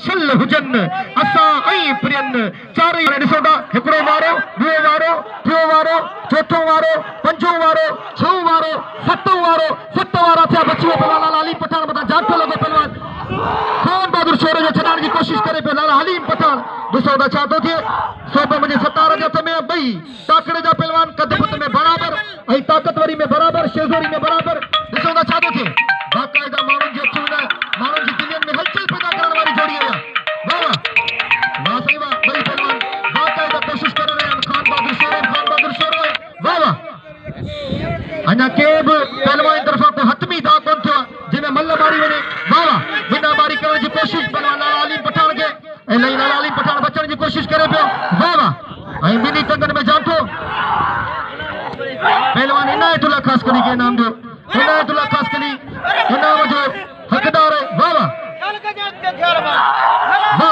सल हुजन असा ऐं प्रियन चारई ॾिसो था हिकिड़ो वारो ॿियो वारो टियों वारो चौथों वारो पंजों वारो छहों वारो सतों वारो सत वारा थिया बची वियो लाला हलीम पठान मथां जाटो लॻो पहलवान खान बहादुर शोर जो छॾाइण जी कोशिशि करे पियो लाला हलीम पठान ॾिसो था छा थो थिए सोभ मुंहिंजे सतार जे हथ में ॿई ताकड़े जा पहलवान कद पुत में बराबरि ऐं ताक़तवरी में बराबरि शेज़ोरी में बराबरि ॾिसो था छा थो थिए बाक़ाइदा माण्हुनि जे अखियुनि माण्हुनि जी दिलियुनि में हलचल पैदा करण वारी जोड़ी आहे वाह वाह सही वाह ॿई पहलवान बाक़ाइदा कोशिशि करे रहिया आहिनि खान बहादुर शोर वाह वाह अञा के बि पहलवान जी तरफ़ां को हतमी दाव कोन थियो आहे जंहिंमें मल्ल मारी वञे वाह वाह बिना मारी करण जी कोशिशि पहलवान लाला हलीम पठान खे ऐं लाला हलीम पठान बचण जी कोशिशि करे पियो वाह वाह ऐं ॿिन्ही टंगनि में जांठो पहलवान इनायतुल्लाह ख़ासकली खे इनाम ॾियो इनायतुल्लाह ख़ासकली इनाम जो हक़दार आहे वाह वाह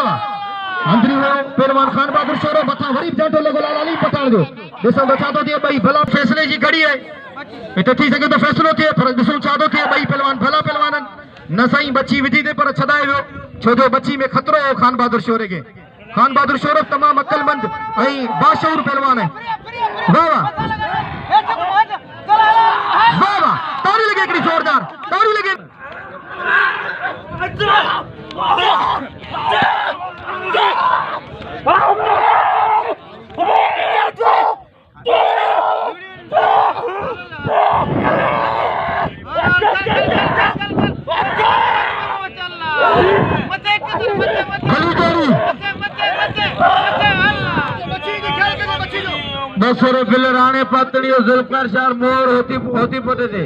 वाह अंदरी हो पहलवान खान बहादुर शोर मथां वरी जांठो लॻो लाला हलीम पठान जो ॾिसो त छा थो थिए ॿई भला फ़ैसिले जी घड़ी आहे हिते थी सघे थो फ़ैसिलो थिए पर ॾिसूं छा थो थिए ॿई पहलवान भला पहलवान आहिनि न साईं बची विधी ते पर छॾाए वियो छो जो बची में ख़तरो हो खान बहादुर शोर खे खान बहादुर शोर तमामु अक़लमंद ऐं बाशऊर पहलवान आहे वाह वाह वाह ताड़ी लगे हिकिड़ी जोरदार ताड़ी लगे बसोरे फिल राणे पातड़ी और जुल्फकार शाह मोर होती पोते थे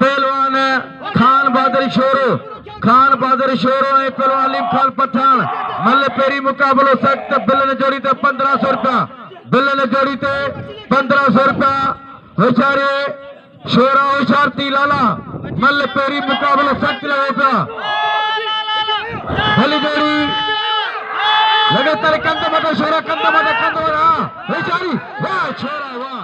पहलवान खान बहादुर शोरो ऐं पहलवान हलीम खान पठान मल पेरी मुकाबलो सख्त बिल ने जोड़ी ते 1500 रुपया बिल ने जोड़ी ते 1500 रुपया होशियारे शोरा होशियार थी लाला मल पेरी मुकाबलो सख्त लगे पिया भली जोड़ी लगे तारे कंद मत शोरा कंद मत होशियारी वाह छोरा वाह